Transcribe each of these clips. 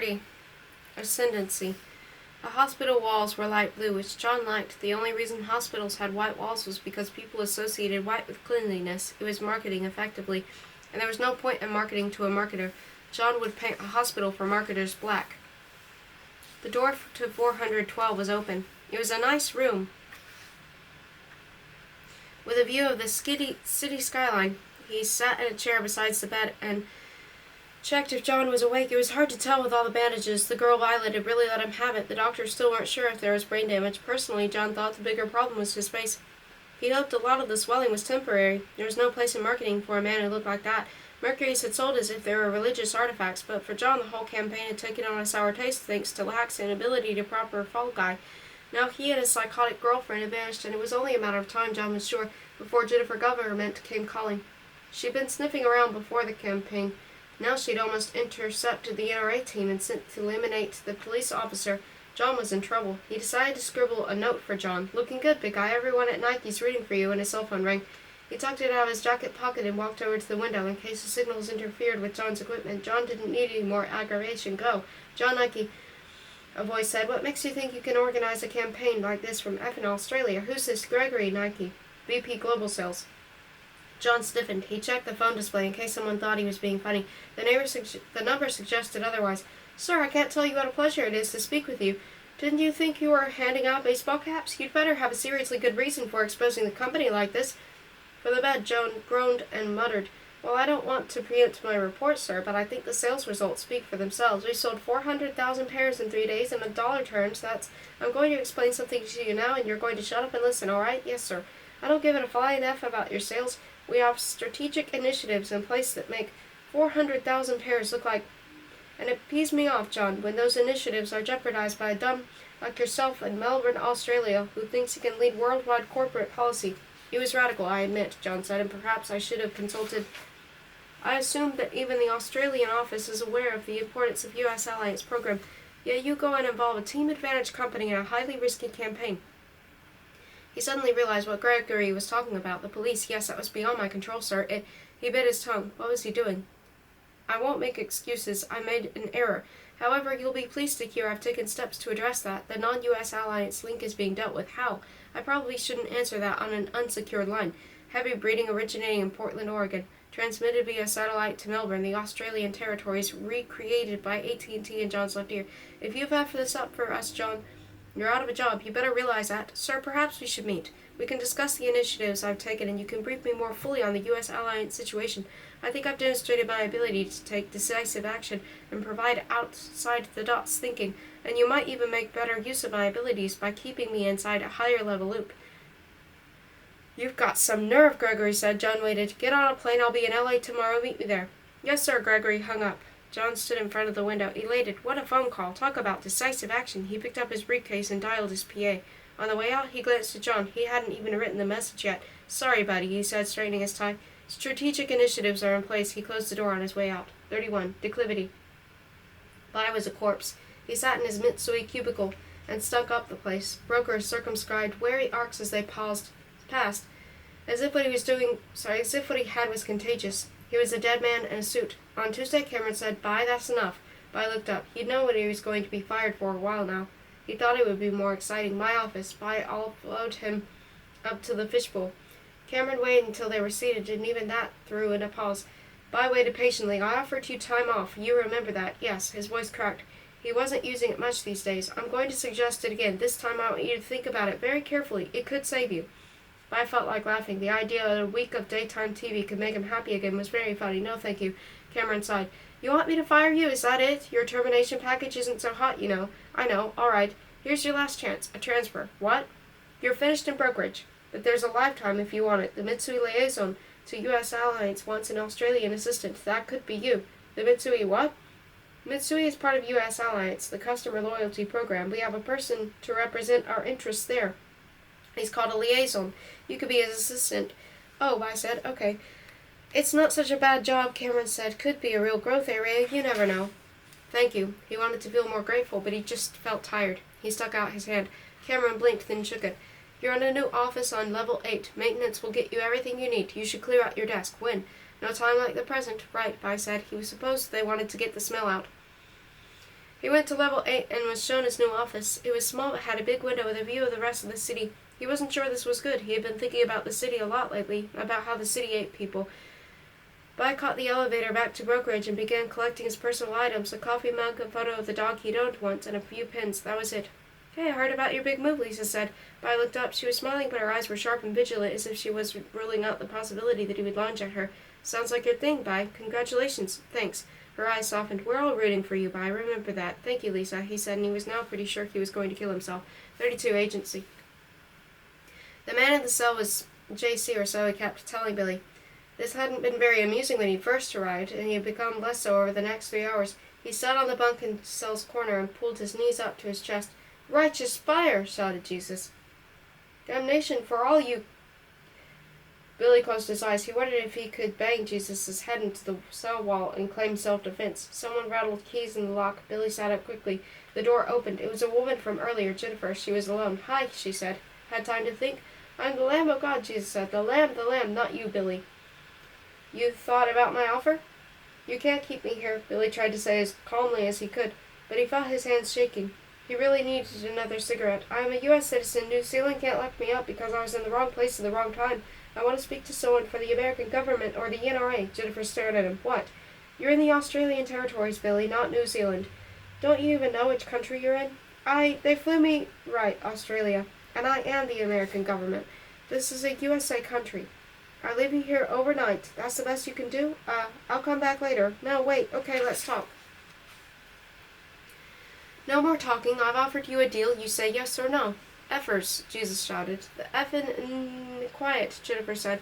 30. Ascendancy. The hospital walls were light blue, which John liked. The only reason hospitals had white walls was because people associated white with cleanliness. It was marketing effectively, and there was no point in marketing to a marketer. John would paint a hospital for marketers black. The door to 412 was open. It was a nice room with a view of the city skyline. He sat in a chair beside the bed and checked if John was awake. It was hard to tell with all the bandages. The girl Violet had really let him have it. The doctors still weren't sure if there was brain damage. Personally, John thought the bigger problem was his face. He hoped a lot of the swelling was temporary. There was no place in marketing for a man who looked like that. Mercury's had sold as if they were religious artifacts, but for John the whole campaign had taken on a sour taste thanks to lax inability to proper fall guy. Now he and his psychotic girlfriend had vanished, and it was only a matter of time, John was sure, before Jennifer Government came calling. She'd been sniffing around before the campaign. Now she'd almost intercepted the NRA team and sent to eliminate the police officer. John was in trouble. He decided to scribble a note for John. "Looking good, big guy. Everyone at Nike's rooting for you," and his cell phone rang. He tucked it out of his jacket pocket and walked over to the window in case the signals interfered with John's equipment. John didn't need any more aggravation. "Go." "John Nike," a voice said. "What makes you think you can organize a campaign like this from effing Australia? Who's this Gregory Nike?" "VP Global Sales." John stiffened. He checked the phone display in case someone thought he was being funny. The number suggested otherwise. "Sir, I can't tell you what a pleasure it is to speak with you. Didn't you think you were handing out baseball caps? You'd better have a seriously good reason for exposing the company like this." From the bed, Joan groaned and muttered, "Well, I don't want to preempt my report, sir, but I think the sales results speak for themselves. We sold 400,000 pairs in 3 days, and in dollar terms, I'm going to explain something to you now, and you're going to shut up and listen, all right?" "Yes, sir." "I don't give it a flying F about your sales. We have strategic initiatives in place that make 400,000 pairs look like... And it pees me off, John, when those initiatives are jeopardized by a dumb like yourself in Melbourne, Australia, who thinks he can lead worldwide corporate policy." "It was radical, I admit," John said, "and perhaps I should have consulted. I assumed that even the Australian office is aware of the importance of U.S. Alliance program. Yet you go and involve a Team Advantage company in a highly risky campaign." He suddenly realized what Gregory was talking about. The police. Yes, that was beyond my control, sir. He bit his tongue. What was he doing? "I won't make excuses. I made an error. However, you'll be pleased to hear I've taken steps to address that. The non-U.S. Alliance link is being dealt with. How? I probably shouldn't answer that on an unsecured line. Heavy breeding originating in Portland, Oregon. Transmitted via satellite to Melbourne, the Australian territories recreated by AT&T and John's left ear. If you've effed this up for us, John, you're out of a job. You better realize that. Sir, perhaps we should meet. We can discuss the initiatives I've taken, and you can brief me more fully on the U.S. Alliance situation. I think I've demonstrated my ability to take decisive action and provide outside-the-dots thinking, and you might even make better use of my abilities by keeping me inside a higher-level loop." "You've got some nerve," Gregory said. John waited. "Get on a plane. I'll be in L.A. tomorrow. Meet me there." "Yes, sir." Gregory hung up. John stood in front of the window, elated. What a phone call. Talk about decisive action. He picked up his briefcase and dialed his PA. On the way out, he glanced at John. He hadn't even written the message yet. "Sorry, buddy," he said, straightening his tie. "Strategic initiatives are in place." He closed the door on his way out. 31. Declivity. Bai was a corpse. He sat in his Mitsui cubicle and stunk up the place. Brokers circumscribed wary arcs as they passed, as if what he had was contagious. He was a dead man in a suit. On Tuesday, Cameron said, "Bai, that's enough." Bai looked up. He'd known what he was going to be fired for a while now. He thought it would be more exciting. "My office." Bai all followed him up to the fishbowl. Cameron waited until they were seated, and even that threw in a pause. Bai waited patiently. "I offered you time off. You remember that." "Yes." His voice cracked. He wasn't using it much these days. "I'm going to suggest it again. This time I want you to think about it very carefully. It could save you." Bai felt like laughing. The idea that a week of daytime TV could make him happy again was very funny. "No, thank you." Cameron sighed. "You want me to fire you? Is that it? Your termination package isn't so hot, you know." "I know. All right. Here's your last chance. A transfer." "What?" "You're finished in brokerage. But there's a lifetime if you want it. The Mitsui liaison to U.S. Alliance wants an Australian assistant. That could be you." "The Mitsui what?" "Mitsui is part of U.S. Alliance, the customer loyalty program. We have a person to represent our interests there. He's called a liaison. You could be his assistant." "Oh," I said. "Okay." "It's not such a bad job," Cameron said. "Could be a real growth area. You never know." "Thank you." He wanted to feel more grateful, but he just felt tired. He stuck out his hand. Cameron blinked, then shook it. "You're in a new office on level 8. Maintenance will get you everything you need. You should clear out your desk. When? No time like the present. Right, Bai said. He was supposed they wanted to get the smell out. He went to level 8 and was shown his new office. It was small but had a big window with a view of the rest of the city. He wasn't sure this was good. He had been thinking about the city a lot lately, about how the city ate people. Bai caught the elevator back to Brokerage and began collecting his personal items, a coffee mug, a photo of the dog he'd owned once, and a few pins. That was it. Hey, I heard about your big move, Lisa said. Bai looked up. She was smiling, but her eyes were sharp and vigilant, as if she was ruling out the possibility that he would lunge at her. Sounds like your thing, Bai. Congratulations. Thanks. Her eyes softened. We're all rooting for you, Bai. Remember that. Thank you, Lisa, he said, and he was now pretty sure he was going to kill himself. 32 Agency. The man in the cell was JC, or so he kept telling Billy. This hadn't been very amusing when he first arrived, and he had become less so over the next 3 hours. He sat on the bunk in the cell's corner and pulled his knees up to his chest. Righteous fire! Shouted Jesus. Damnation for all you... Billy closed his eyes. He wondered if he could bang Jesus' head into the cell wall and claim self-defense. Someone rattled keys in the lock. Billy sat up quickly. The door opened. It was a woman from earlier, Jennifer. She was alone. Hi, she said. Had time to think? I'm the Lamb of God, Jesus said. The Lamb, not you, Billy. You thought about my offer? You can't keep me here, Billy tried to say as calmly as he could, but he felt his hands shaking. He really needed another cigarette. I am a U.S. citizen. New Zealand can't lock me up because I was in the wrong place at the wrong time. I want to speak to someone for the American government or the NRA. Jennifer stared at him. What? You're in the Australian territories, Billy, not New Zealand. Don't you even know which country you're in? They flew me... Right, Australia. And I am the American government. This is a USA country. I'm leaving here overnight. That's the best you can do? I'll come back later. No, wait. Okay, let's talk. No more talking. I've offered you a deal. You say yes or no. Effers, Jesus shouted. The effin' quiet, Jennifer said.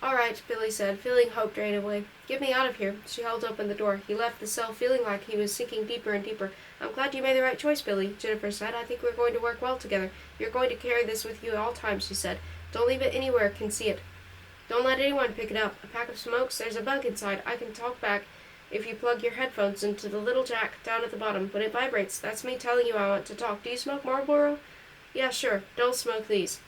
All right, Billy said, feeling hope drain away. Get me out of here. She held open the door. He left the cell feeling like he was sinking deeper and deeper. I'm glad you made the right choice, Billy, Jennifer said. I think we're going to work well together. You're going to carry this with you at all times, she said. Don't leave it anywhere can see it. Don't let anyone pick it up. A pack of smokes? There's a bug inside. I can talk back if you plug your headphones into the little jack down at the bottom. When it vibrates, that's me telling you I want to talk. Do you smoke Marlboro? Yeah, sure. Don't smoke these.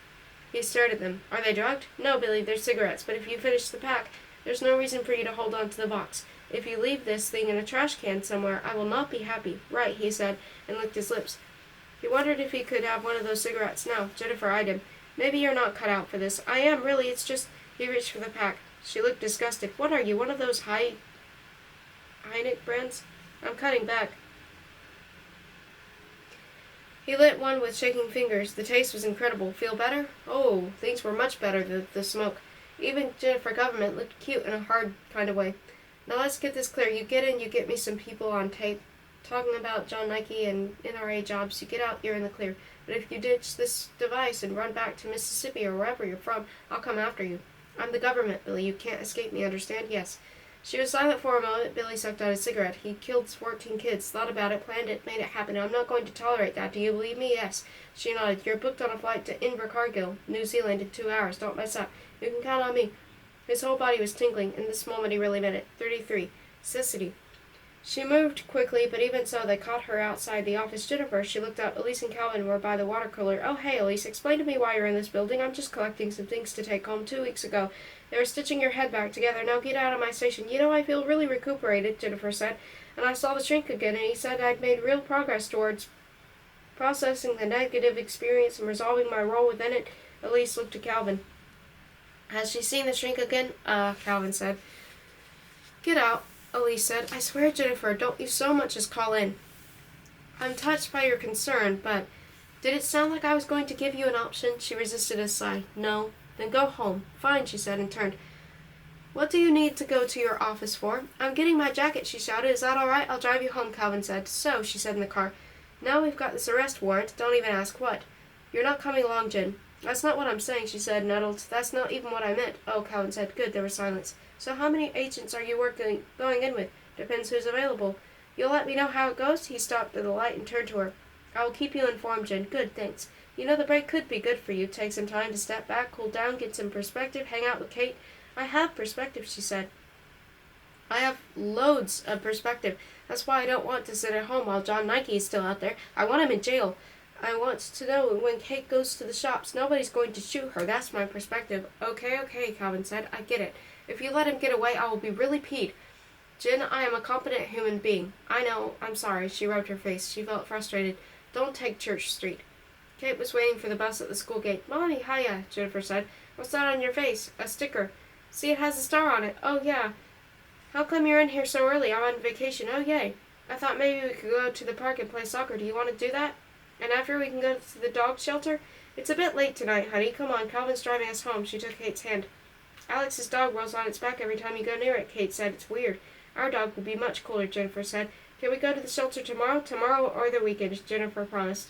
He stared at them. Are they drugged? No, Billy, they're cigarettes, but if you finish the pack, there's no reason for you to hold on to the box. If you leave this thing in a trash can somewhere, I will not be happy. Right, he said, and licked his lips. He wondered if he could have one of those cigarettes now. Jennifer eyed him. Maybe you're not cut out for this. I am, really, it's just... He reached for the pack. She looked disgusted. What are you, one of those Heineck brands? I'm cutting back. He lit one with shaking fingers. The taste was incredible. Feel better? Oh, things were much better than the smoke. Even Jennifer Government looked cute in a hard kind of way. Now let's get this clear. You get in, you get me some people on tape talking about John Nike and NRA jobs. You get out, you're in the clear. But if you ditch this device and run back to Mississippi or wherever you're from, I'll come after you. I'm the government, Billy. You can't escape me, understand? Yes. She was silent for a moment. Billy sucked out his cigarette. He killed 14 kids, thought about it, planned it, made it happen. I'm not going to tolerate that. Do you believe me? Yes. She nodded. You're booked on a flight to Invercargill, New Zealand, in 2 hours. Don't mess up. You can count on me. His whole body was tingling. In this moment, he really meant it. 33. Cicely. She moved quickly, but even so, they caught her outside the office. Jennifer, she looked up. Elise and Calvin were by the water cooler. Oh, hey, Elise, explain to me why you're in this building. I'm just collecting some things to take home. 2 weeks ago. They were stitching your head back together. Now get out of my station. You know, I feel really recuperated, Jennifer said. And I saw the shrink again, and he said I'd made real progress towards processing the negative experience and resolving my role within it. Elise looked to Calvin. Has she seen the shrink again? Calvin said. Get out, Elise said. I swear, Jennifer, don't you so much as call in. I'm touched by your concern, but did it sound like I was going to give you an option? She resisted a sigh. No. Then go home. Fine, she said, and turned. What do you need to go to your office for? I'm getting my jacket, she shouted. Is that all right? I'll drive you home, Calvin said. So, she said in the car. Now we've got this arrest warrant. Don't even ask what. You're not coming along, Jen. That's not what I'm saying, she said, nettled. That's not even what I meant. Oh, Calvin said. Good, there was silence. So how many agents are you going in with? Depends who's available. You'll let me know how it goes? He stopped at the light and turned to her. I will keep you informed, Jen. Good, thanks. You know, the break could be good for you. Take some time to step back, cool down, get some perspective, hang out with Kate. I have perspective, she said. I have loads of perspective. That's why I don't want to sit at home while John Nike is still out there. I want him in jail. I want to know when Kate goes to the shops, nobody's going to shoot her. That's my perspective. Okay, Calvin said. I get it. If you let him get away, I will be really peed. Jin, I am a competent human being. I know, I'm sorry. She rubbed her face. She felt frustrated. Don't take Church Street. Kate was waiting for the bus at the school gate. Molly, hiya, Jennifer said. What's that on your face? A sticker. See, it has a star on it. Oh, yeah. How come you're in here so early? I'm on vacation. Oh, yay. I thought maybe we could go to the park and play soccer. Do you want to do that? And after we can go to the dog shelter? It's a bit late tonight, honey. Come on, Calvin's driving us home. She took Kate's hand. Alex's dog rolls on its back every time you go near it, Kate said. It's weird. Our dog will be much cooler, Jennifer said. Can we go to the shelter tomorrow? Tomorrow or the weekend, Jennifer promised.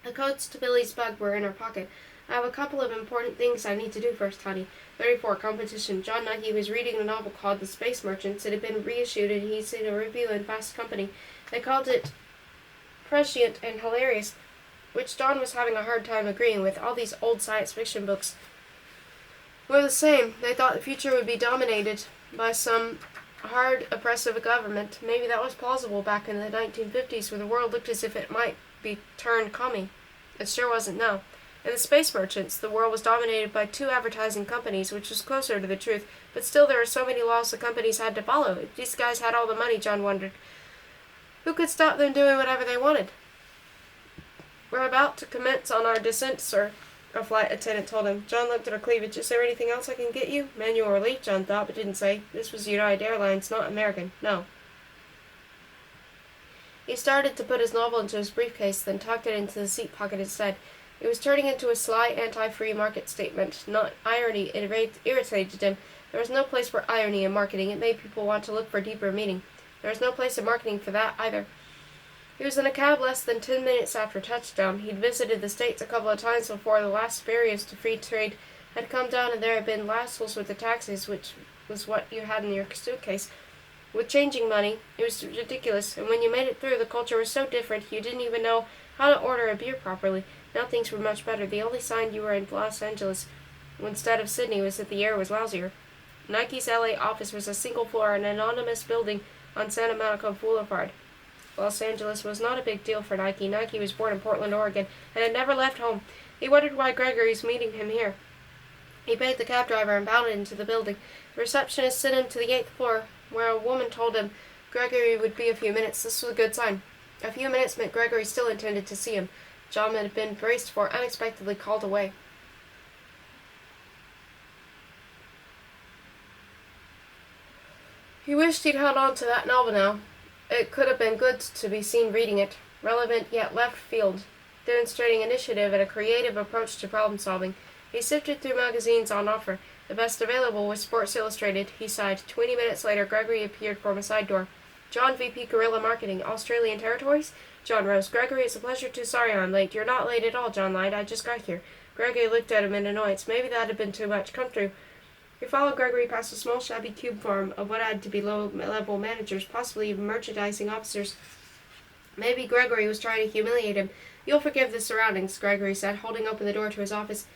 The codes to Billy's bug were in her pocket. I have a couple of important things I need to do first, honey. 34. Competition. John Nike was reading a novel called The Space Merchants. It had been reissued and he'd seen a review in Fast Company. They called it prescient and hilarious, which John was having a hard time agreeing with. All these old science fiction books were the same. They thought the future would be dominated by some hard, oppressive government. Maybe that was plausible back in the 1950s, where the world looked as if it might be turned commie. It sure wasn't now. In The Space Merchants, the world was dominated by 2 advertising companies, which was closer to the truth, but still there were so many laws the companies had to follow. If these guys had all the money, John wondered, who could stop them doing whatever they wanted? We're about to commence on our descent, sir, a flight attendant told him. John looked at her cleavage. Is there anything else I can get you? Manual relief, John thought, but didn't say. This was United Airlines, not American. No. He started to put his novel into his briefcase, then tucked it into the seat pocket instead. It was turning into a sly anti-free market statement. Not irony. It irritated him. There was no place for irony in marketing. It made people want to look for deeper meaning. There was no place in marketing for that, either. He was in a cab less than 10 minutes after touchdown. He'd visited the States a couple of times before the last barriers to free trade had come down, and there had been hassles with the taxes, which was what you had in your suitcase. With changing money, it was ridiculous, and when you made it through, the culture was so different you didn't even know how to order a beer properly. Now things were much better. The only sign you were in Los Angeles instead of Sydney was that the air was lousier. Nike's LA office was a single floor in an anonymous building on Santa Monica Boulevard. Los Angeles was not a big deal for Nike. Nike was born in Portland, Oregon, and had never left home. He wondered why Gregory was meeting him here. He paid the cab driver and bounded into the building. The receptionist sent him to the 8th floor, where a woman told him Gregory would be a few minutes. This was a good sign. A few minutes meant Gregory still intended to see him. John had been braced for, unexpectedly called away. He wished he'd held on to that novel now. It could have been good to be seen reading it, relevant yet left field, demonstrating initiative and a creative approach to problem solving. He sifted through magazines on offer. The best available was Sports Illustrated. He sighed. 20 minutes later, Gregory appeared from a side door. John, VP Guerrilla Marketing, Australian Territories? John rose. Gregory, it's a pleasure to. Sorry I'm late. You're not late at all, John lied. I just got here. Gregory looked at him in annoyance. Maybe that had been too much. Come through. He followed Gregory past a small, shabby cube farm of what had to be low-level managers, possibly even merchandising officers. Maybe Gregory was trying to humiliate him. You'll forgive the surroundings, Gregory said, holding open the door to his office.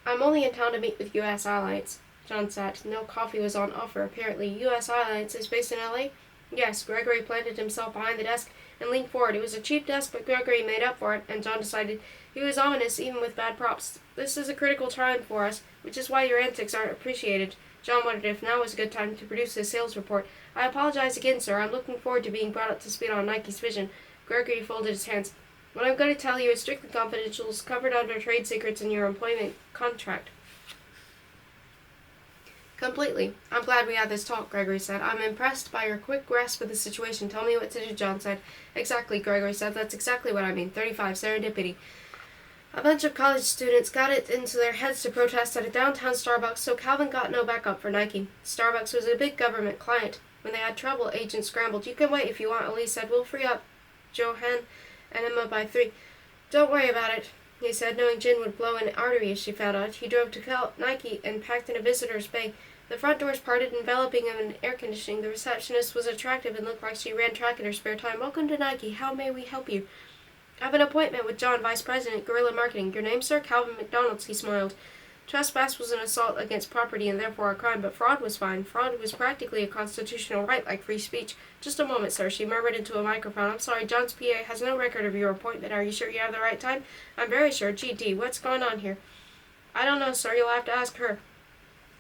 I'm only in town to meet with U.S. Alliance. John sat. No coffee was on offer, apparently. U.S. Alliance is based in L.A.? Yes. Gregory planted himself behind the desk and leaned forward. It was a cheap desk, but Gregory made up for it, and John decided he was ominous even with bad props. This is a critical time for us, which is why your antics aren't appreciated. John wondered if now was a good time to produce his sales report. I apologize again, sir. I'm looking forward to being brought up to speed on Nike's vision. Gregory folded his hands. What I'm going to tell you is strictly confidential, is covered under trade secrets in your employment contract. Completely. I'm glad we had this talk, Gregory said. I'm impressed by your quick grasp of the situation. Tell me what to do, John said. Exactly, Gregory said. That's exactly what I mean. 35. Serendipity. A bunch of college students got it into their heads to protest at a downtown Starbucks, so Calvin got no backup for Nike. Starbucks was a big government client. When they had trouble, agents scrambled. You can wait if you want, Elise said. We'll free up Johan and Emma by 3. Don't worry about it, he said, knowing Jin would blow an artery if she found out. He drove to Nike and packed in a visitor's bay. The front doors parted, enveloping him in air conditioning. The receptionist was attractive and looked like she ran track in her spare time. Welcome to Nike. How may we help you? I have an appointment with John, Vice President, Guerrilla Marketing. Your name, sir? Calvin McDonald's, he smiled. Trespass was an assault against property and therefore a crime, but fraud was fine. Fraud was practically a constitutional right, like free speech. Just a moment, sir, she murmured into a microphone. I'm sorry, John's PA has no record of your appointment. Are you sure you have the right time? I'm very sure. GD, what's going on here? I don't know, sir. You'll have to ask her.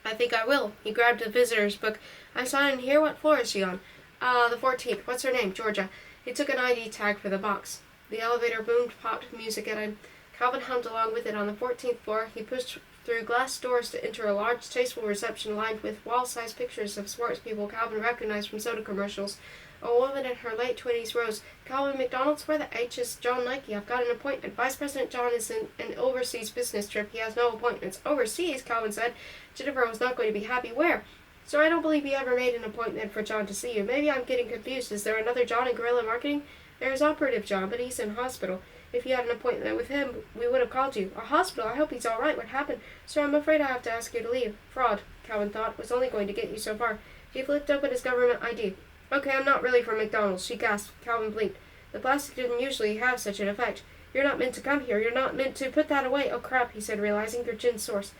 I think I will. He grabbed the visitor's book. I sign in here. What floor is she on? The 14th. What's her name? Georgia. He took an ID tag for the box. The elevator boomed, popped music at him. Calvin hummed along with it. On the 14th floor, he pushed through glass doors to enter a large, tasteful reception lined with wall-sized pictures of sports people Calvin recognized from soda commercials. A woman in her late 20s rose. Calvin McDonald's, where the H is John Nike. I've got an appointment. Vice President John is in an overseas business trip. He has no appointments. Overseas, Calvin said. Jennifer was not going to be happy. Where? Sir, I don't believe he ever made an appointment for John to see you. Maybe I'm getting confused. Is there another John in guerrilla marketing? There is Operative John, but he's in hospital. If you had an appointment with him, we would have called you. A hospital? I hope he's all right. What happened? Sir, I'm afraid I have to ask you to leave. Fraud, Calvin thought, was only going to get you so far. He flipped open his government ID. Okay, I'm not really from McDonald's, she gasped. Calvin blinked. The plastic didn't usually have such an effect. You're not meant to come here. You're not meant to put that away. Oh, crap, he said, realizing their gin's source.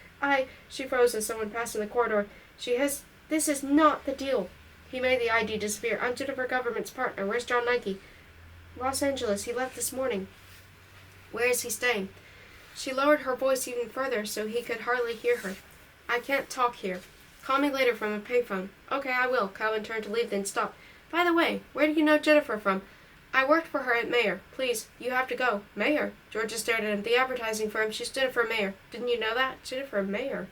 She froze as someone passed in the corridor. This is not the deal. He made the ID disappear. I'm Jennifer Government's partner. Where's John Nike? Los Angeles. He left this morning. Where is he staying? She lowered her voice even further so he could hardly hear her. I can't talk here. Call me later from a payphone. Okay, I will. Calvin turned to leave, then stopped. By the way, where do you know Jennifer from? I worked for her at Mayer. Please, you have to go. Mayer? Georgia stared at him. The advertising firm. She's Jennifer Mayer. Didn't you know that? Jennifer Mayer.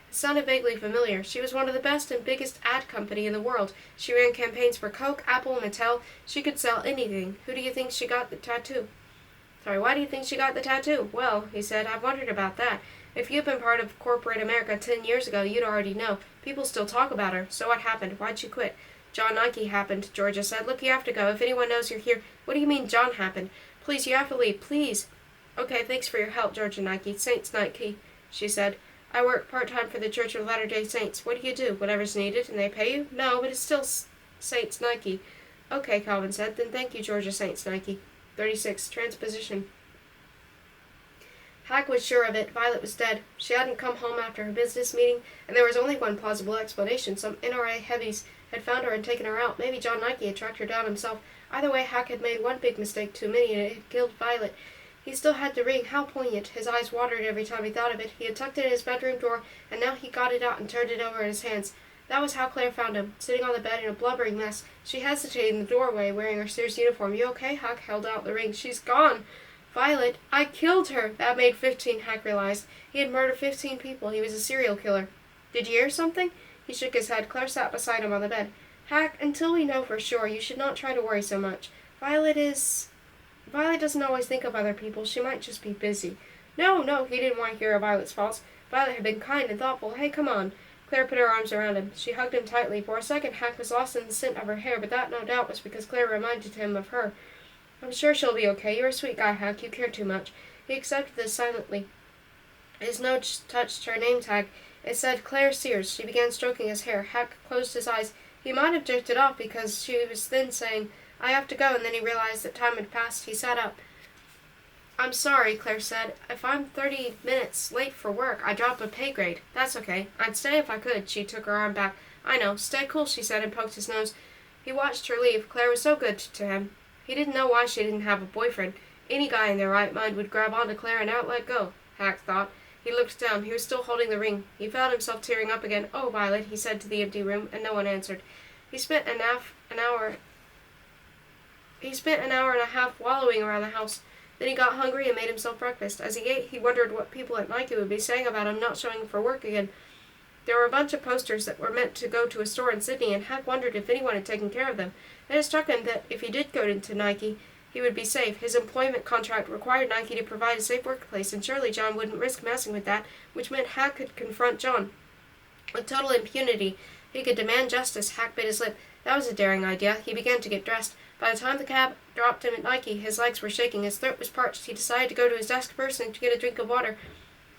It sounded vaguely familiar. She was one of the best and biggest ad company in the world. She ran campaigns for Coke, Apple, Mattel. She could sell anything. Who do you think she got the tattoo? Sorry, why do you think she got the tattoo? Well, he said, I've wondered about that. If you'd been part of corporate America 10 years ago, you'd already know. People still talk about her. So what happened? Why'd she quit? John Nike happened, Georgia said. Look, you have to go. If anyone knows you're here. What do you mean John happened? Please, you have to leave. Please. Okay, thanks for your help, Georgia Nike. Saints Nike, she said. I work part-time for the Church of Latter-day Saints. What do you do? Whatever's needed, and they pay you? No, but it's still Saints Nike. Okay, Calvin said. Then thank you, Georgia Saints Nike. 36. Transposition. Hack was sure of it. Violet was dead. She hadn't come home after her business meeting, and there was only one plausible explanation. Some NRA heavies had found her and taken her out. Maybe John Nike had tracked her down himself. Either way, Hack had made one big mistake too many, and it had killed Violet. He still had the ring. How poignant. His eyes watered every time he thought of it. He had tucked it in his bedroom drawer, and now he got it out and turned it over in his hands. That was how Claire found him, sitting on the bed in a blubbering mess. She hesitated in the doorway, wearing her Sears uniform. You okay? Hack held out the ring. She's gone. Violet, I killed her. That made 15, Hack realized. He had murdered 15 people. He was a serial killer. Did you hear something? He shook his head. Claire sat beside him on the bed. Hack, until we know for sure, you should not try to worry so much. Violet doesn't always think of other people. She might just be busy. No, he didn't want to hear of Violet's faults. Violet had been kind and thoughtful. Hey, come on. Claire put her arms around him. She hugged him tightly. For a second, Hack was lost in the scent of her hair, but that, no doubt, was because Claire reminded him of her. I'm sure she'll be okay. You're a sweet guy, Hack. You care too much. He accepted this silently. His nose touched her name tag. It said Claire Sears. She began stroking his hair. Hack closed his eyes. He might have drifted off because she was then saying, I have to go, and then he realized that time had passed. He sat up. I'm sorry, Claire said. If I'm 30 minutes late for work, I drop a pay grade. That's okay. I'd stay if I could. She took her arm back. I know. Stay cool, she said, and poked his nose. He watched her leave. Claire was so good to him. He didn't know why she didn't have a boyfriend. Any guy in their right mind would grab onto Claire and out let go, Hack thought. He looked down. He was still holding the ring. He found himself tearing up again. Oh, Violet, he said to the empty room, and no one answered. He spent an hour and a half wallowing around the house. Then he got hungry and made himself breakfast. As he ate, he wondered what people at Nike would be saying about him not showing up for work again. There were a bunch of posters that were meant to go to a store in Sydney, and Hack wondered if anyone had taken care of them. Then it struck him that if he did go into Nike, he would be safe. His employment contract required Nike to provide a safe workplace, and surely John wouldn't risk messing with that, which meant Hack could confront John. With total impunity, he could demand justice. Hack bit his lip. That was a daring idea. He began to get dressed. By the time the cab dropped him at Nike, his legs were shaking, his throat was parched. He decided to go to his desk first and to get a drink of water.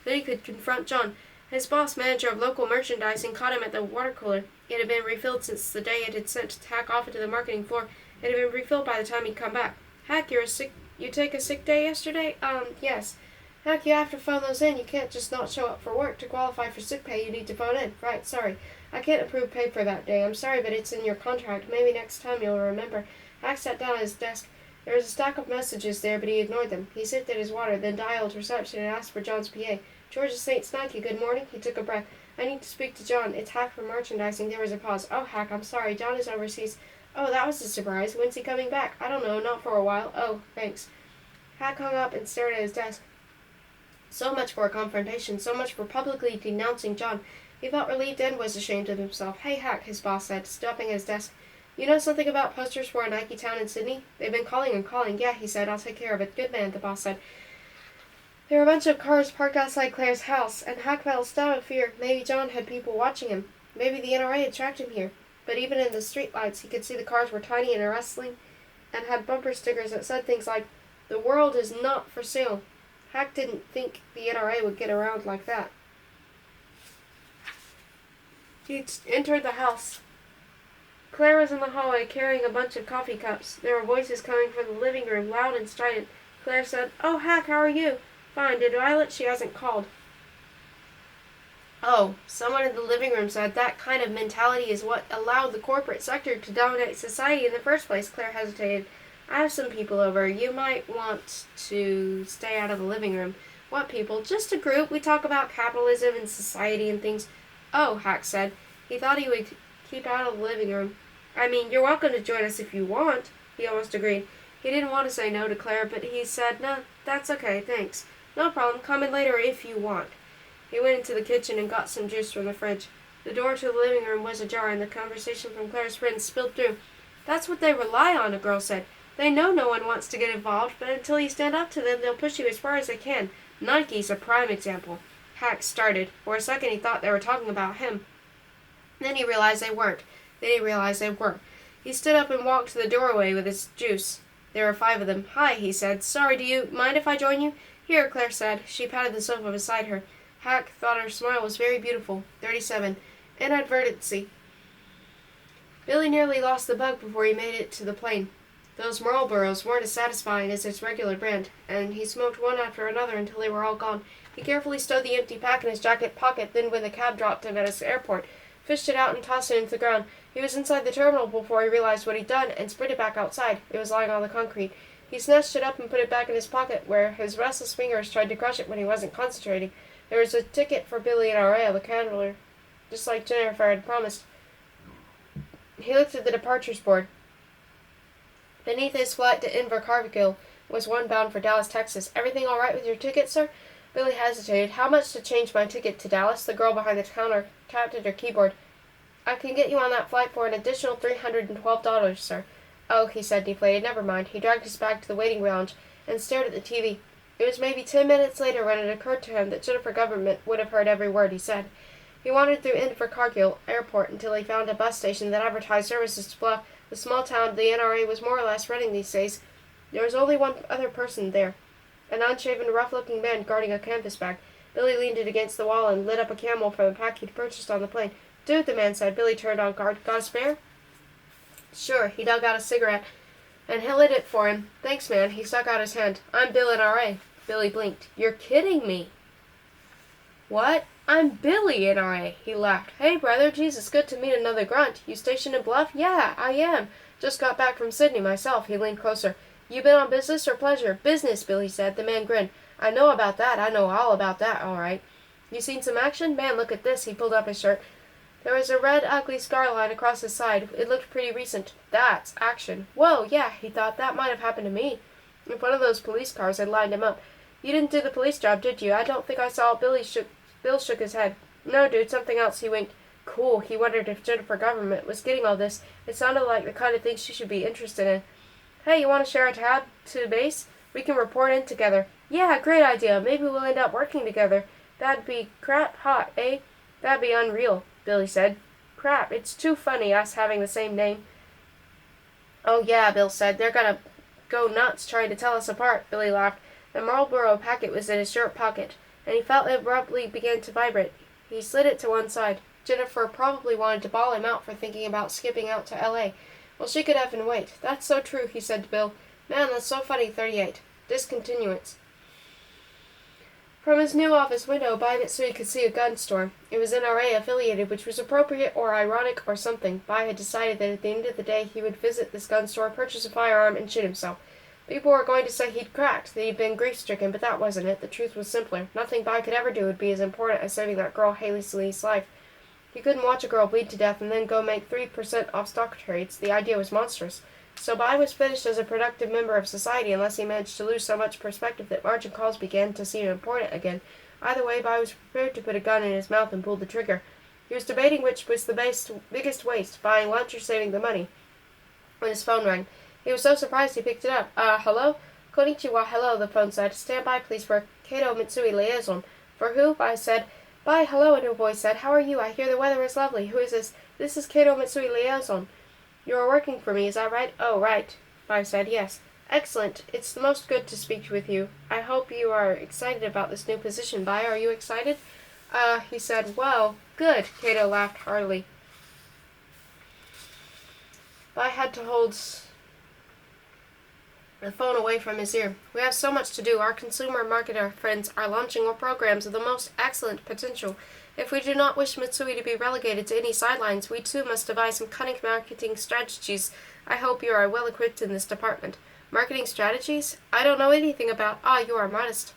Then he could confront John. His boss, manager of local merchandising, caught him at the water cooler. It had been refilled since the day it had sent Hack off into the marketing floor. It had been refilled by the time he'd come back. Hack, you take a sick day yesterday? Yes. Hack, you have to phone those in. You can't just not show up for work. To qualify for sick pay, you need to phone in. Right, sorry. I can't approve pay for that day. I'm sorry, but it's in your contract. Maybe next time you'll remember. Hack sat down at his desk. There was a stack of messages there, but he ignored them. He sipped at his water, then dialed reception and asked for John's PA. Georgia St. Nike, good morning. He took a breath. I need to speak to John. It's Hack from merchandising. There was a pause. Oh, Hack, I'm sorry. John is overseas. Oh, that was a surprise. When's he coming back? I don't know. Not for a while. Oh, thanks. Hack hung up and stared at his desk. So much for a confrontation. So much for publicly denouncing John. He felt relieved and was ashamed of himself. Hey, Hack, his boss said, stopping at his desk. You know something about posters for a Nike Town in Sydney? They've been calling and calling. Yeah, he said. I'll take care of it. Good man, the boss said. There were a bunch of cars parked outside Claire's house, and Hack felt a stab of fear. Maybe John had people watching him. Maybe the NRA had tracked him here. But even in the streetlights, he could see the cars were tiny and rustling, and had bumper stickers that said things like, "The world is not for sale." Hack didn't think the NRA would get around like that. He entered the house. Claire was in the hallway carrying a bunch of coffee cups. There were voices coming from the living room, loud and strident. Claire said, "Oh, Hack, how are you?" "Fine. Did Violet? She hasn't called." Oh, someone in the living room said that kind of mentality is what allowed the corporate sector to dominate society in the first place. Claire hesitated. "I have some people over. You might want to stay out of the living room." "What people?" "Just a group. We talk about capitalism and society and things." "Oh," Hack said. He thought he would keep out of the living room. "I mean, you're welcome to join us if you want." He almost agreed. He didn't want to say no to Claire, but he said, "No, that's okay, thanks. No problem. Come in later if you want." He went into the kitchen and got some juice from the fridge. The door to the living room was ajar, and the conversation from Claire's friends spilled through. "That's what they rely on," a girl said. "They know no one wants to get involved, but until you stand up to them, they'll push you as far as they can. Nike's a prime example." Hack started. For a second he thought they were talking about him. Then he realized they weren't. Then he realized they were. He stood up and walked to the doorway with his juice. There were 5 of them. "Hi," he said. "Sorry, do you mind if I join you?" "Here," Claire said. She patted the sofa beside her. Hack thought her smile was very beautiful. 37. Inadvertency. Billy nearly lost the bug before he made it to the plane. Those Marlboros weren't as satisfying as its regular brand, and he smoked one after another until they were all gone. He carefully stowed the empty pack in his jacket pocket, then when the cab dropped him at his airport, fished it out and tossed it into the ground. He was inside the terminal before he realized what he'd done and sprinted back outside. It was lying on the concrete. He snatched it up and put it back in his pocket, where his restless fingers tried to crush it when he wasn't concentrating. There was a ticket for Billy and R.A. on the counter, just like Jennifer had promised. He looked at the departures board. Beneath his flight to Invercargill was one bound for Dallas, Texas. "Everything all right with your ticket, sir?" Billy hesitated. "How much to change my ticket to Dallas?" The girl behind the counter tapped at her keyboard. "I can get you on that flight for an additional $312, sir." "Oh," he said, deflated. "Never mind." He dragged his bag to the waiting lounge and stared at the TV. It was maybe 10 minutes later when it occurred to him that Jennifer Government would have heard every word he said. He wandered through Invercargill Airport until he found a bus station that advertised services to Bluff, the small town the NRA was more or less running these days. There was only one other person there, an unshaven, rough-looking man guarding a canvas bag. Billy leaned it against the wall and lit up a Camel from the pack he'd purchased on the plane. "Dude," the man said. Billy turned on guard. "Got a spare?" "Sure." He dug out a cigarette and he lit it for him. "Thanks, man." He stuck out his hand. "I'm Bill NRA. Billy blinked. "You're kidding me." "What?" "I'm Billy NRA. He laughed. "Hey, brother. Jesus, good to meet another grunt. You stationed in Bluff?" "Yeah, I am. Just got back from Sydney myself." He leaned closer. "You been on business or pleasure?" "Business," Billy said. The man grinned. "I know about that. I know all about that, all right. You seen some action? Man, look at this." He pulled up his shirt. There was a red, ugly scar line across his side. It looked pretty recent. "That's action." "Whoa, yeah," he thought. "That might have happened to me if one of those police cars had lined him up." "You didn't do the police job, did you?" "I don't think I saw." Bill shook his head. "No, dude, something else." He winked. "Cool." He wondered if Jennifer Government was getting all this. It sounded like the kind of thing she should be interested in. "Hey, you want to share a tab to base? We can report in together." "Yeah, great idea. Maybe we'll end up working together." "That'd be crap hot, eh?" "That'd be unreal," Billy said. "Crap, it's too funny, us having the same name." "Oh yeah," Bill said. "They're gonna go nuts trying to tell us apart." Billy laughed. The Marlboro packet was in his shirt pocket, and he felt it abruptly begin to vibrate. He slid it to one side. Jennifer probably wanted to bawl him out for thinking about skipping out to L.A. Well, she could effing wait. "That's so true," he said to Bill. "Man, that's so funny." 38. Discontinuance. From his new office window, Bynett could see a gun store. It was NRA affiliated, which was appropriate or ironic or something. By had decided that at the end of the day he would visit this gun store, purchase a firearm, and shoot himself. People were going to say he'd cracked, that he'd been grief-stricken, but that wasn't it. The truth was simpler. Nothing Vi could ever do would be as important as saving that girl Haley Lee's life. He couldn't watch a girl bleed to death and then go make 3% off stock trades. The idea was monstrous. So Vi was finished as a productive member of society unless he managed to lose so much perspective that margin calls began to seem important again. Either way, Vi was prepared to put a gun in his mouth and pull the trigger. He was debating which was the biggest waste, buying lunch or saving the money, when his phone rang. He was so surprised he picked it up. Hello? Konnichiwa, hello, the phone said. Stand by, please, for Kato Mitsui liaison. For who? I said. Bye, hello, a new voice said. How are you? I hear the weather is lovely. Who is this? This is Kato Mitsui liaison. You are working for me, is that right? Oh, right. I said, yes. Excellent. It's the most good to speak with you. I hope you are excited about this new position. Vi, are you excited? He said, well, good. Kato laughed heartily. Vi had to hold the phone away from his ear. We have so much to do. Our consumer marketer friends are launching programs of the most excellent potential. If we do not wish Mitsui to be relegated to any sidelines, we too must devise some cunning marketing strategies. I hope you are well equipped in this department. Marketing strategies? I don't know anything about. You are modest.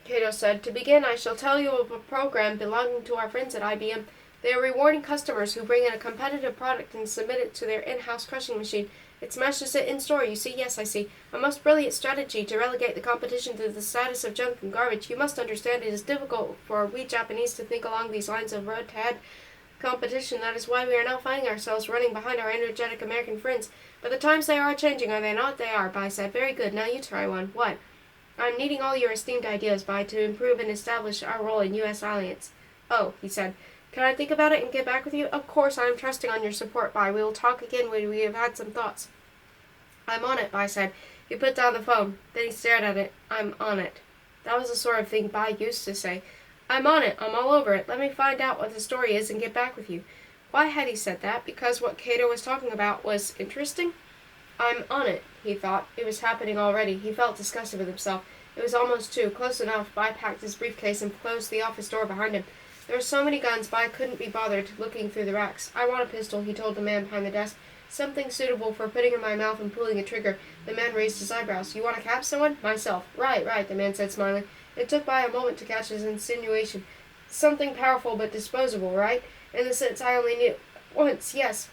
Kato said, to begin, I shall tell you of a program belonging to our friends at IBM. They are rewarding customers who bring in a competitive product and submit it to their in-house crushing machine. It smashes it in store, you see. Yes, I see. A most brilliant strategy to relegate the competition to the status of junk and garbage. You must understand it is difficult for we Japanese to think along these lines of road-to-head competition. That is why we are now finding ourselves running behind our energetic American friends. But the times they are changing, are they not? They are, Bai said. Very good. Now you try one. What? I'm needing all your esteemed ideas, Bai, to improve and establish our role in U.S. alliance. Oh, he said. Can I think about it and get back with you? Of course, I am trusting on your support, Bai. We will talk again when we have had some thoughts. I'm on it, Bai said. He put down the phone. Then he stared at it. I'm on it. That was the sort of thing Bai used to say. I'm on it. I'm all over it. Let me find out what the story is and get back with you. Why had he said that? Because what Kato was talking about was interesting? I'm on it, he thought. It was happening already. He felt disgusted with himself. It was almost 2. Close enough. Bai packed his briefcase and closed the office door behind him. There were so many guns, Bai couldn't be bothered looking through the racks. I want a pistol, he told the man behind the desk. Something suitable for putting in my mouth and pulling a trigger. The man raised his eyebrows. You want to cap someone? Myself. Right, the man said, smiling. It took Bai a moment to catch his insinuation. Something powerful but disposable, right? In the sense I only need once, yes.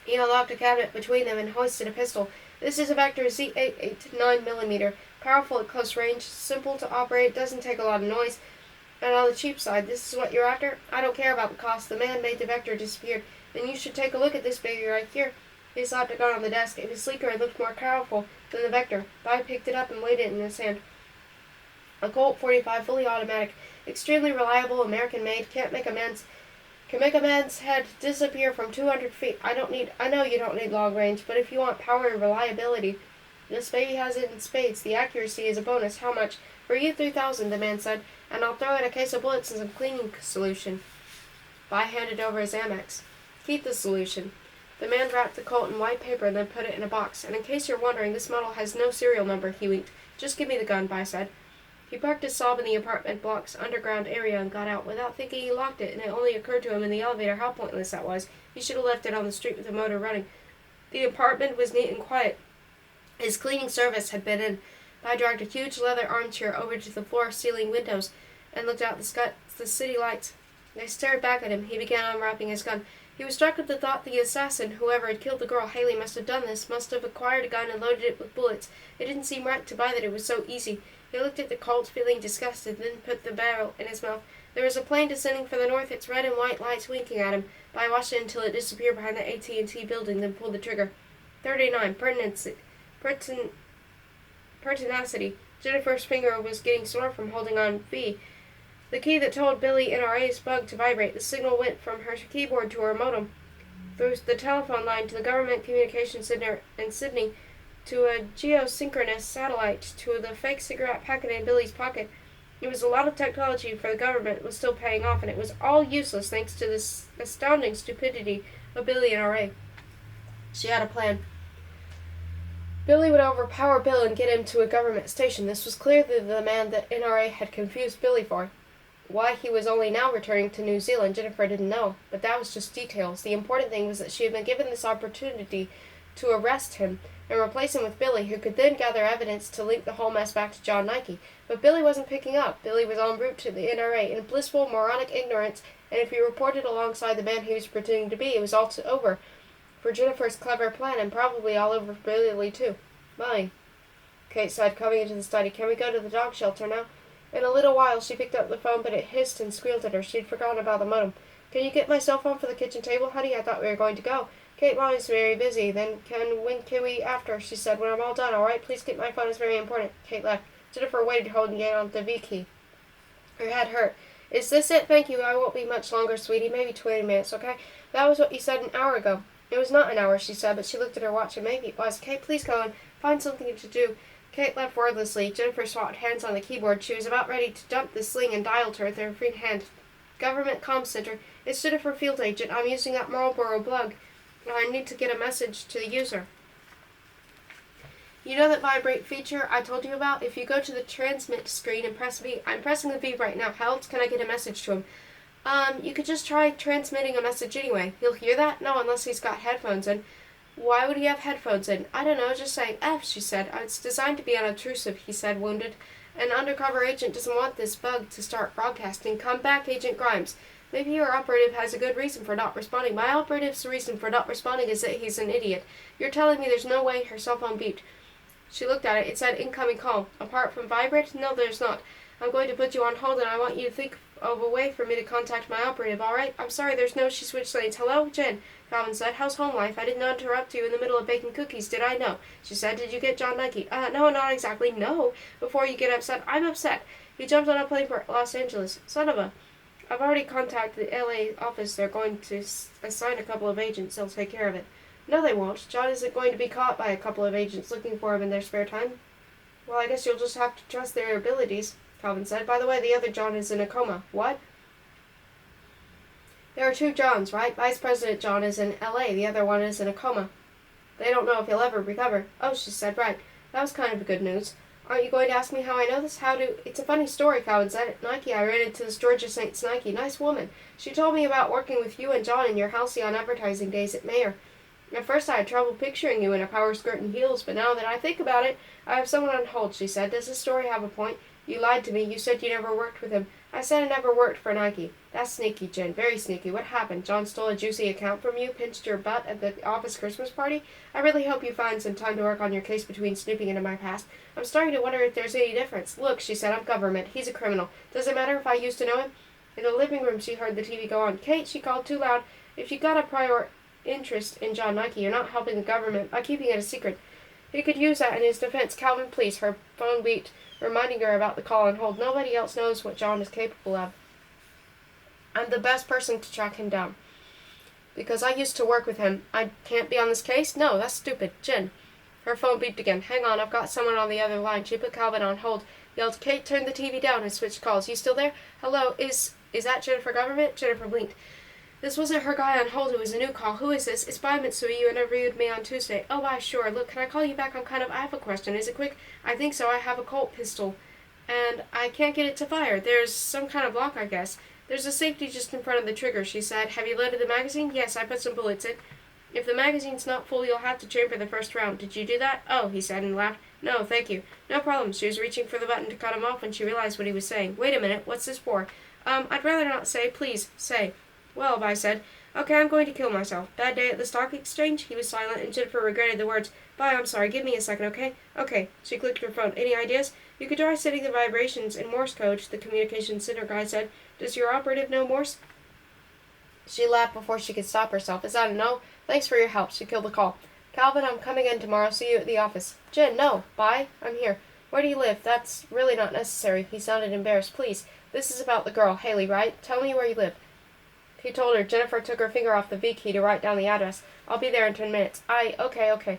He unlocked a cabinet between them and hoisted a pistol. This is a Vector Z88 9mm. Powerful at close range, simple to operate, doesn't take a lot of noise. And on the cheap side, this is what you're after? I don't care about the cost. The man made the Vector disappear. Then you should take a look at this baby right here. He slapped a gun on the desk. It was sleeker and looked more powerful than the Vector. Bai picked it up and laid it in his hand. A Colt 45, fully automatic, extremely reliable, American-made. Can make a man's head disappear from 200 feet. I know you don't need long range, but if you want power and reliability, this baby has it in spades. The accuracy is a bonus. How much? For you, 3,000, the man said, and I'll throw in a case of bullets and some cleaning solution. Bai handed over his Amex. Keep the solution. The man wrapped the Colt in white paper and then put it in a box. And in case you're wondering, this model has no serial number, he winked. Just give me the gun, Bai said. He parked his Saab in the apartment block's underground area and got out. Without thinking, he locked it, and it only occurred to him in the elevator how pointless that was. He should have left it on the street with the motor running. The apartment was neat and quiet. His cleaning service had been in. Bai dragged a huge leather armchair over to the floor-ceiling windows and looked out the city lights. They stared back at him. He began unwrapping his gun. He was struck with the thought the assassin, whoever had killed the girl Haley, must have done this, must have acquired a gun and loaded it with bullets. It didn't seem right to Bai that it was so easy. He looked at the Colt, feeling disgusted, then put the barrel in his mouth. There was a plane descending from the north, its red and white lights winking at him. Bai watched it until it disappeared behind the AT&T building, then pulled the trigger. 39. Pertinacity. Jennifer's finger was getting sore from holding on V. The key that told Billy NRA's bug to vibrate. The signal went from her keyboard to her modem, through the telephone line to the government communications center in Sydney, to a geosynchronous satellite, to the fake cigarette packet in Billy's pocket. It was a lot of technology for the government was still paying off, and it was all useless thanks to this astounding stupidity of Billy NRA. She had a plan. Billy would overpower Bill and get him to a government station. This was clearly the man that NRA had confused Billy for. Why he was only now returning to New Zealand, Jennifer didn't know, but that was just details. The important thing was that she had been given this opportunity to arrest him and replace him with Billy, who could then gather evidence to link the whole mess back to John Nike. But Billy wasn't picking up. Billy was en route to the NRA in blissful, moronic ignorance, and if he reported alongside the man he was pretending to be, it was all over for Jennifer's clever plan, and probably all over for Billy, too. Mine, Kate said, coming into the study. Can we go to the dog shelter now? In a little while she picked up the phone, but it hissed and squealed at her. She'd forgotten about the modem. Can you get my cell phone for the kitchen table, honey? I thought we were going to go. Kate, Mommy's very busy. Then when can we after? She said. When I'm all done, all right? Please get my phone. It's very important. Kate left. Jennifer waited, holding on the V key. Her head hurt. Is this it? Thank you. I won't be much longer, sweetie. Maybe 20 minutes, okay? That was what you said an hour ago. It was not an hour, she said, but she looked at her watch, and maybe it was. Kate, please go and find something to do. Kate left wordlessly. Jennifer swapped hands on the keyboard. She was about ready to dump the sling and dial to her with her free hand. Government Comm Center. It's Jennifer Field Agent. I'm using that Marlboro plug. I need to get a message to the user. You know that vibrate feature I told you about? If you go to the transmit screen and press V, I'm pressing the V right now. How else can I get a message to him? You could just try transmitting a message anyway. He'll hear that? No, unless he's got headphones in. Why would he have headphones in? I don't know, just saying F, she said. It's designed to be unobtrusive, he said, wounded. An undercover agent doesn't want this bug to start broadcasting. Come back, Agent Grimes. Maybe your operative has a good reason for not responding. My operative's reason for not responding is that he's an idiot. You're telling me there's no way her cell phone beeped. She looked at it. It said incoming call. Apart from vibrate? No, there's not. I'm going to put you on hold, and I want you to think of a way for me to contact my operative, all right? I'm sorry, there's no... She switched lanes. Hello, Jen. Calvin said. How's home life? I did not interrupt you in the middle of baking cookies, did I? No. She said. Did you get John Nike? No, not exactly. No. Before you get upset, I'm upset. He jumped on a plane for Los Angeles. Son of a... I've already contacted the LA office. They're going to assign a couple of agents. They'll take care of it. No, they won't. John isn't going to be caught by a couple of agents looking for him in their spare time. Well, I guess you'll just have to trust their abilities, Calvin said. By the way, the other John is in a coma. What? There are two Johns, right? Vice President John is in L.A. The other one is in a coma. They don't know if he'll ever recover. Oh, she said. Right. That was kind of good news. Aren't you going to ask me how I know this? It's a funny story, Calvin said. At Nike, I ran into this Georgia Saints Nike. Nice woman. She told me about working with you and John in your halcyon advertising days at Mayer. At first I had trouble picturing you in a power skirt and heels, but now that I think about it, I have someone on hold, she said. Does this story have a point? You lied to me. You said you never worked with him. I said I never worked for Nike. That's sneaky, Jen. Very sneaky. What happened? John stole a juicy account from you, pinched your butt at the office Christmas party? I really hope you find some time to work on your case between snooping into my past. I'm starting to wonder if there's any difference. Look, she said, I'm government. He's a criminal. Does it matter if I used to know him? In the living room, she heard the TV go on. Kate, she called too loud. If you got a prior interest in John Nike, you're not helping the government by keeping it a secret. He could use that in his defense. Calvin, please. Her phone beeped, reminding her about the call on hold. Nobody else knows what John is capable of. I'm the best person to track him down. Because I used to work with him. I can't be on this case? No, that's stupid. Jen. Her phone beeped again. Hang on, I've got someone on the other line. She put Calvin on hold. Yelled, Kate, turn the TV down and switched calls. You still there? Hello, is that Jennifer Government? Jennifer blinked. This wasn't her guy on hold. It was a new call. Who is this? It's by Mitsui. You interviewed me on Tuesday. Oh, bye, sure. Look, can I call you back? I have a question. Is it quick? I think so. I have a Colt pistol, and I can't get it to fire. There's some kind of lock, I guess. There's a safety just in front of the trigger, she said. Have you loaded the magazine? Yes, I put some bullets in. If the magazine's not full, you'll have to chamber the first round. Did you do that? Oh, he said and laughed. No, thank you. No problem. She was reaching for the button to cut him off when she realized what he was saying. Wait a minute. What's this for? I'd rather not say. Please, say. Well, I said. Okay, I'm going to kill myself. Bad day at the stock exchange? He was silent, and Jennifer regretted the words. Bye, I'm sorry. Give me a second, okay? Okay. She clicked her phone. Any ideas? You could try setting the vibrations in Morse code, the communications center guy said. Does your operative know Morse? She laughed before she could stop herself. Is that a no? Thanks for your help. She killed the call. Calvin, I'm coming in tomorrow. See you at the office. Jen, no. Bye. I'm here. Where do you live? That's really not necessary. He sounded embarrassed. Please. This is about the girl, Haley, right? Tell me where you live. He told her. Jennifer took her finger off the V key to write down the address. I'll be there in 10 minutes. Okay.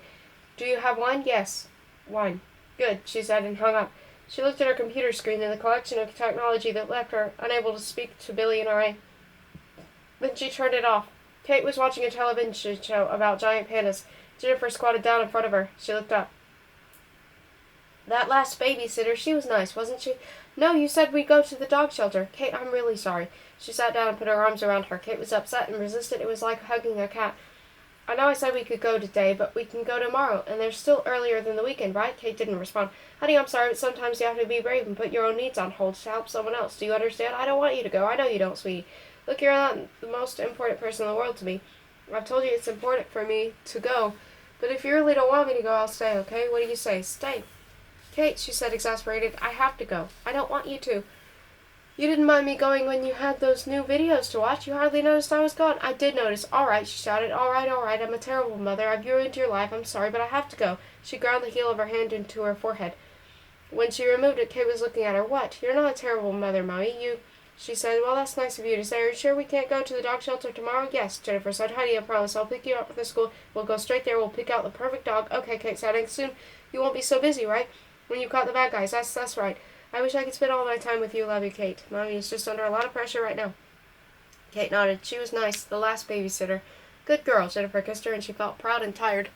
Do you have wine? Yes. Wine. Good, she said and hung up. She looked at her computer screen and the collection of technology that left her unable to speak to Billy and R.A. Then she turned it off. Kate was watching a television show about giant pandas. Jennifer squatted down in front of her. She looked up. That last babysitter, she was nice, wasn't she? No, you said we'd go to the dog shelter. Kate, I'm really sorry. She sat down and put her arms around her. Kate was upset and resisted. It was like hugging a cat. I know I said we could go today, but we can go tomorrow, and they're still earlier than the weekend, right? Kate didn't respond. Honey, I'm sorry, but sometimes you have to be brave and put your own needs on hold to help someone else. Do you understand? I don't want you to go. I know you don't, sweetie. Look, you're not the most important person in the world to me. I've told you it's important for me to go, but if you really don't want me to go, I'll stay, okay? What do you say? Stay. Kate, she said, exasperated, I have to go. I don't want you to. You didn't mind me going when you had those new videos to watch. You hardly noticed I was gone. I did notice. All right, she shouted. All right, all right. I'm a terrible mother. I've ruined your life. I'm sorry, but I have to go. She ground the heel of her hand into her forehead. When she removed it, Kate was looking at her. What? You're not a terrible mother, Mommy. You... She said, well, that's nice of you to say. Are you sure we can't go to the dog shelter tomorrow? Yes, Jennifer said. Honey, I promise. I'll pick you up at the school. We'll go straight there. We'll pick out the perfect dog. Okay, Kate said. And soon you won't be so busy, right? When you caught the bad guys. That's right. I wish I could spend all my time with you. Love you, Kate. Mommy is just under a lot of pressure right now. Kate nodded. She was nice, the last babysitter. Good girl. Jennifer kissed her, and she felt proud and tired.